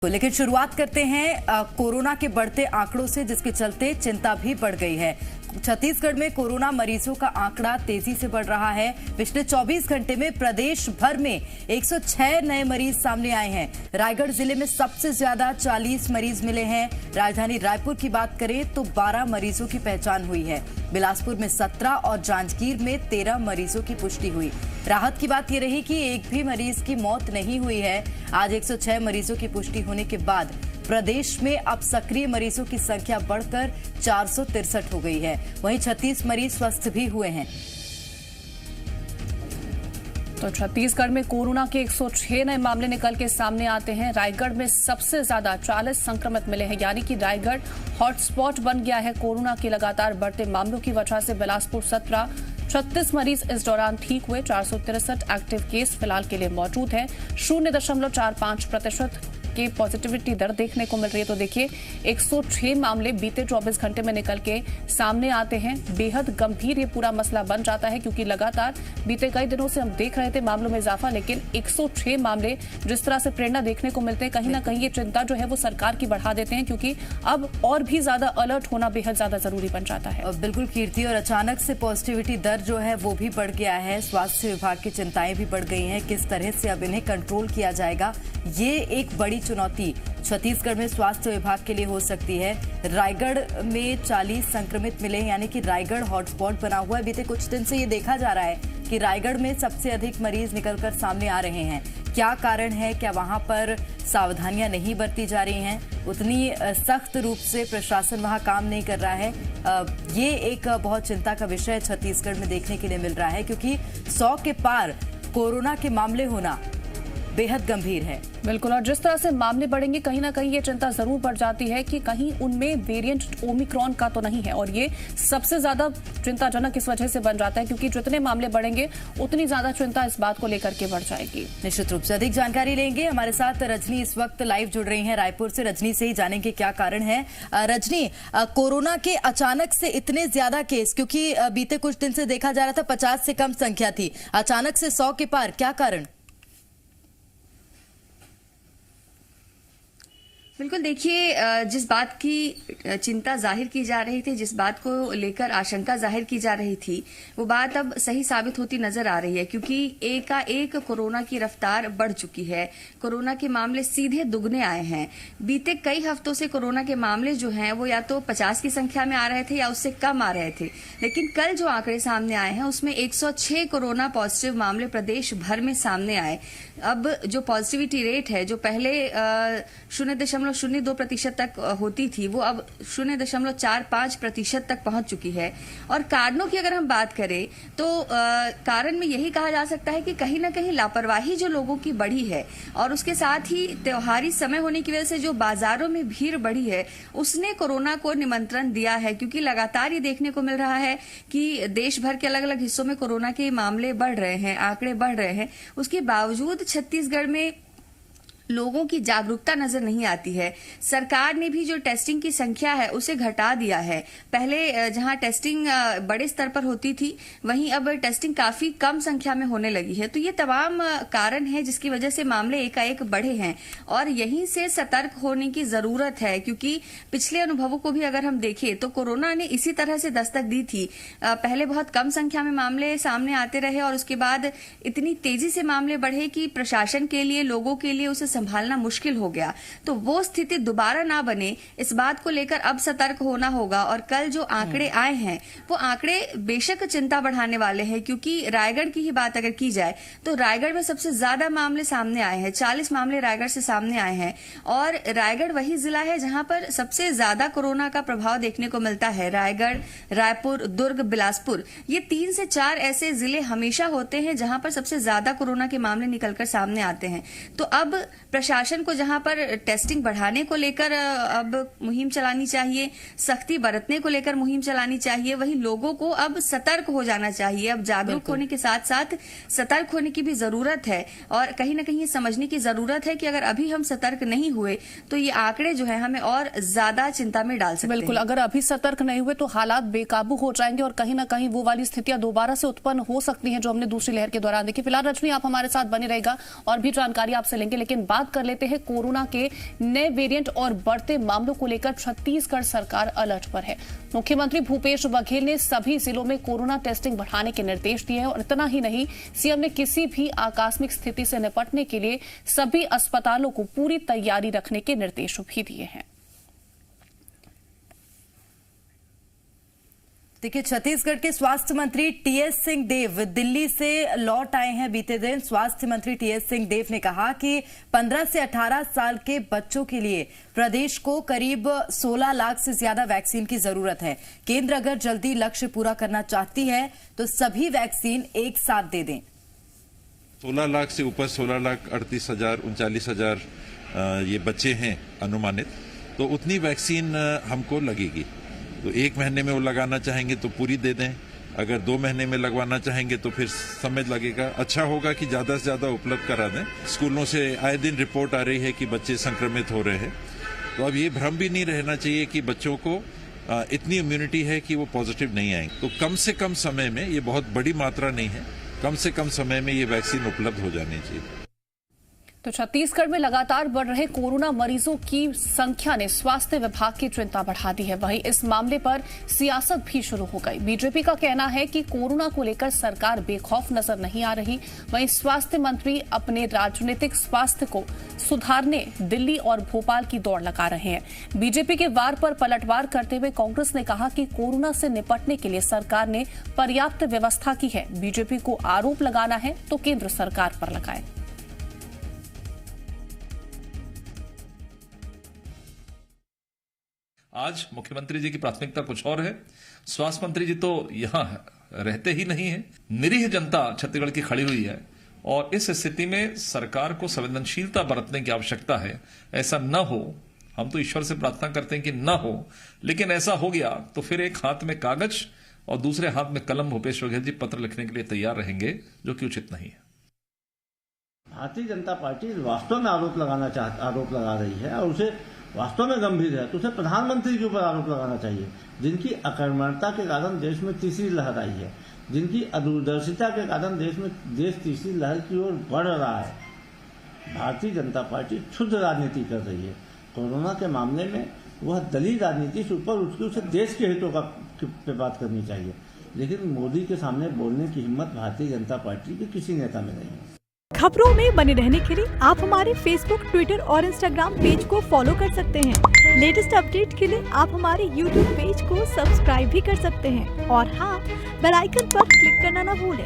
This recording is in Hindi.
लेकिन शुरुआत करते हैं कोरोना के बढ़ते आंकड़ों से, जिसके चलते चिंता भी बढ़ गई है। छत्तीसगढ़ में कोरोना मरीजों का आंकड़ा तेजी से बढ़ रहा है। पिछले 24 घंटे में प्रदेश भर में 106 नए मरीज सामने आए हैं। रायगढ़ जिले में सबसे ज्यादा 40 मरीज मिले हैं। राजधानी रायपुर की बात करें तो 12 मरीजों की पहचान हुई है। बिलासपुर में 17 और जांजगीर में 13 मरीजों की पुष्टि हुई। राहत की बात यह रही कि एक भी मरीज की मौत नहीं हुई है। आज 106 मरीजों की पुष्टि होने के बाद प्रदेश में अब सक्रिय मरीजों की संख्या बढ़कर 463 हो गई है। वहीं 36 मरीज स्वस्थ भी हुए हैं। तो छत्तीसगढ़ में कोरोना के 106 नए मामले निकल के सामने आते हैं। रायगढ़ में सबसे ज्यादा 40 संक्रमित मिले हैं, यानी कि रायगढ़ हॉटस्पॉट बन गया है कोरोना के लगातार बढ़ते मामलों की वजह से। बिलासपुर 17, 36 मरीज इस दौरान ठीक हुए। 463 एक्टिव केस फिलहाल के लिए मौजूद है। 0.45% के पॉजिटिविटी दर देखने को मिल रही है। तो देखिए 106 मामले बीते 24 घंटे में निकल के सामने आते हैं। बेहद गंभीर ये पूरा मसला बन जाता है, क्योंकि लगातार बीते कई दिनों से हम देख रहे थे मामलों में इजाफा, लेकिन 106 मामले जिस तरह से प्रेरणा देखने को मिलते हैं, कहीं ना कहीं ये चिंता जो है वो सरकार की बढ़ा देते हैं, क्योंकि अब और भी ज्यादा अलर्ट होना बेहद ज्यादा जरूरी बन जाता है। बिल्कुल कीर्ति, और अचानक से पॉजिटिविटी दर जो है वो भी बढ़ गया है। स्वास्थ्य विभाग की चिंताएं भी बढ़ गई हैं। किस तरह से अब इन्हें कंट्रोल किया जाएगा, ये एक बड़ी चुनौती छत्तीसगढ़ में स्वास्थ्य विभाग के लिए हो सकती है। रायगढ़ में 40 संक्रमित मिले, यानी कि रायगढ़ हॉटस्पॉट बना हुआ है। बीते कुछ दिन से ये देखा जा रहा है कि रायगढ़ में सबसे अधिक मरीज निकलकर सामने आ रहे हैं। क्या कारण है? क्या वहां पर सावधानियां नहीं बरती जा रही हैं? उतनी सख्त रूप से प्रशासन वहां काम नहीं कर रहा है? ये एक बहुत चिंता का विषय छत्तीसगढ़ में देखने के लिए मिल रहा है, क्योंकि 100 के पार कोरोना के मामले होना बेहद गंभीर है। बिल्कुल, और जिस तरह से मामले बढ़ेंगे कहीं ना कहीं ये चिंता जरूर बढ़ जाती है कि कहीं उनमें वेरिएंट ओमिक्रॉन का तो नहीं है, और ये सबसे ज्यादा चिंताजनक इस वजह से बन जाता है, क्योंकि जितने मामले बढ़ेंगे उतनी ज्यादा चिंता इस बात को लेकर के बढ़ जाएगी। निश्चित रूप से अधिक जानकारी लेंगे। हमारे साथ रजनी इस वक्त लाइव जुड़ रही हैं रायपुर से। रजनी से ही जानेंगे क्या कारण है। रजनी, कोरोना के अचानक से इतने ज्यादा केस, क्योंकि बीते कुछ दिन से देखा जा रहा था 50 से कम संख्या थी, अचानक से 100 के पार, क्या कारण? बिल्कुल, देखिए जिस बात की चिंता जाहिर की जा रही थी, जिस बात को लेकर आशंका जाहिर की जा रही थी, वो बात अब सही साबित होती नजर आ रही है, क्योंकि एकाएक कोरोना की रफ्तार बढ़ चुकी है। कोरोना के मामले सीधे दुगने आए हैं। बीते कई हफ्तों से कोरोना के मामले जो हैं वो या तो 50 की संख्या में आ रहे थे या उससे कम आ रहे थे, लेकिन कल जो आंकड़े सामने आए हैं उसमें 106 कोरोना पॉजिटिव मामले प्रदेश भर में सामने आए। अब जो पॉजिटिविटी रेट है, जो पहले 0.02% तक होती थी, वो अब 0.45% तक पहुंच चुकी है। और कारणों की अगर हम बात करें तो कारण में यही कहा जा सकता है कि कहीं ना कहीं लापरवाही जो लोगों की बढ़ी है, और उसके साथ ही त्योहारी समय होने की वजह से जो बाजारों में भीड़ बढ़ी है, उसने कोरोना को निमंत्रण दिया है। क्योंकि लगातार ये देखने को मिल रहा है कि देश भर के अलग अलग हिस्सों में कोरोना के मामले बढ़ रहे हैं, आंकड़े बढ़ रहे हैं। उसके बावजूद छत्तीसगढ़ में लोगों की जागरूकता नजर नहीं आती है। सरकार ने भी जो टेस्टिंग की संख्या है उसे घटा दिया है। पहले जहां टेस्टिंग बड़े स्तर पर होती थी, वहीं अब टेस्टिंग काफी कम संख्या में होने लगी है। तो ये तमाम कारण है जिसकी वजह से मामले एकाएक बढ़े हैं, और यहीं से सतर्क होने की जरूरत है। क्योंकि पिछले अनुभवों को भी अगर हम देखें तो कोरोना ने इसी तरह से दस्तक दी थी। पहले बहुत कम संख्या में मामले सामने आते रहे, और उसके बाद इतनी तेजी से मामले बढ़े कि प्रशासन के लिए, लोगों के लिए उसे संभालना मुश्किल हो गया। तो वो स्थिति दोबारा ना बने, इस बात को लेकर अब सतर्क होना होगा। और कल जो आंकड़े आए हैं वो आंकड़े बेशक चिंता बढ़ाने वाले हैं, क्योंकि रायगढ़ की ही बात अगर की जाए तो रायगढ़ में सबसे ज्यादा मामले सामने आए हैं। 40 मामले रायगढ़ से सामने आए हैं, और रायगढ़ वही जिला है जहां पर सबसे ज्यादा कोरोना का प्रभाव देखने को मिलता है। रायगढ़, रायपुर, दुर्ग, बिलासपुर, ये 3 से 4 ऐसे जिले हमेशा होते हैं जहां पर सबसे ज्यादा कोरोना के मामले निकलकर सामने आते हैं। तो अब प्रशासन को जहां पर टेस्टिंग बढ़ाने को लेकर अब मुहिम चलानी चाहिए, सख्ती बरतने को लेकर मुहिम चलानी चाहिए, वहीं लोगों को अब सतर्क हो जाना चाहिए। अब जागरूक होने के साथ साथ सतर्क होने की भी जरूरत है, और कहीं ना कहीं ये समझने की जरूरत है कि अगर अभी हम सतर्क नहीं हुए तो ये आंकड़े जो है हमें और ज्यादा चिंता में डाल सकते हैं। बिल्कुल, अगर अभी सतर्क नहीं हुए तो हालात बेकाबू हो जाएंगे, और कहीं ना कहीं वो वाली स्थितियां दोबारा से उत्पन्न हो सकती हैं जो हमने दूसरी लहर के दौरान देखी। फिलहाल रजनी, आप हमारे साथ बने रहेगा और भी जानकारी आपसे लेंगे, लेकिन बात कर लेते हैं कोरोना के नए वेरिएंट और बढ़ते मामलों को लेकर छत्तीसगढ़ सरकार अलर्ट पर है। मुख्यमंत्री भूपेश बघेल ने सभी जिलों में कोरोना टेस्टिंग बढ़ाने के निर्देश दिए हैं और इतना ही नहीं, सीएम ने किसी भी आकस्मिक स्थिति से निपटने के लिए सभी अस्पतालों को पूरी तैयारी रखने के निर्देश भी दिए हैं। देखिए, छत्तीसगढ़ के स्वास्थ्य मंत्री टीएस सिंहदेव दिल्ली से लौट आए हैं बीते दिन। स्वास्थ्य मंत्री टीएस सिंहदेव ने कहा कि 15 से 18 साल के बच्चों के लिए प्रदेश को करीब 16 लाख से ज्यादा वैक्सीन की जरूरत है। केंद्र अगर जल्दी लक्ष्य पूरा करना चाहती है तो सभी वैक्सीन एक साथ दे दें। 16 लाख से ऊपर 16,38,000 39,000 ये बच्चे हैं अनुमानित, तो उतनी वैक्सीन हमको लगेगी। तो 1 महीने में वो लगाना चाहेंगे तो पूरी दे दें, अगर 2 महीने में लगवाना चाहेंगे तो फिर समय लगेगा। अच्छा होगा कि ज्यादा से ज्यादा उपलब्ध करा दें। स्कूलों से आए दिन रिपोर्ट आ रही है कि बच्चे संक्रमित हो रहे हैं, तो अब ये भ्रम भी नहीं रहना चाहिए कि बच्चों को इतनी इम्यूनिटी है कि वो पॉजिटिव नहीं आएंगे। तो कम से कम समय में, ये बहुत बड़ी मात्रा नहीं है, कम से कम समय में ये वैक्सीन उपलब्ध हो जानी चाहिए। तो छत्तीसगढ़ में लगातार बढ़ रहे कोरोना मरीजों की संख्या ने स्वास्थ्य विभाग की चिंता बढ़ा दी है। वहीं इस मामले पर सियासत भी शुरू हो गई। बीजेपी का कहना है कि कोरोना को लेकर सरकार बेखौफ नजर नहीं आ रही। वहीं स्वास्थ्य मंत्री अपने राजनीतिक स्वास्थ्य को सुधारने दिल्ली और भोपाल की दौड़ लगा रहे हैं। बीजेपी के वार पर पलटवार करते हुए कांग्रेस ने कहा कि कोरोना से निपटने के लिए सरकार ने पर्याप्त व्यवस्था की है। बीजेपी को आरोप लगाना है तो केंद्र सरकार पर लगाए। आज मुख्यमंत्री जी की प्राथमिकता कुछ और है। स्वास्थ्य मंत्री जी तो यहां रहते ही नहीं है। निरीह जनता छत्तीसगढ़ की खड़ी हुई है और इस स्थिति में सरकार को संवेदनशीलता बरतने की आवश्यकता है। ऐसा न हो, हम तो ईश्वर से प्रार्थना करते हैं कि न हो, लेकिन ऐसा हो गया तो फिर एक हाथ में कागज और दूसरे हाथ में कलम भूपेश बघेल जी पत्र लिखने के लिए तैयार रहेंगे, जो कि उचित नहीं है। भारतीय जनता पार्टी वास्तव में आरोप लगा रही है और उसे वास्तव में गंभीर है तो उसे प्रधानमंत्री के ऊपर आरोप लगाना चाहिए, जिनकी अकर्मण्यता के कारण देश में तीसरी लहर आई है, जिनकी अदूरदर्शिता के कारण देश तीसरी लहर की ओर बढ़ रहा है। भारतीय जनता पार्टी क्षुद्र राजनीति कर रही है। कोरोना के मामले में वह दलीय राजनीति से ऊपर उठकर उसे देश के हितों पे बात करनी चाहिए, लेकिन मोदी के सामने बोलने की हिम्मत भारतीय जनता पार्टी के किसी नेता में नहीं है। खबरों में बने रहने के लिए आप हमारे फेसबुक, ट्विटर और इंस्टाग्राम पेज को फॉलो कर सकते हैं। लेटेस्ट अपडेट के लिए आप हमारे यूट्यूब पेज को सब्सक्राइब भी कर सकते हैं और हाँ, बेल आइकन पर क्लिक करना ना भूलें।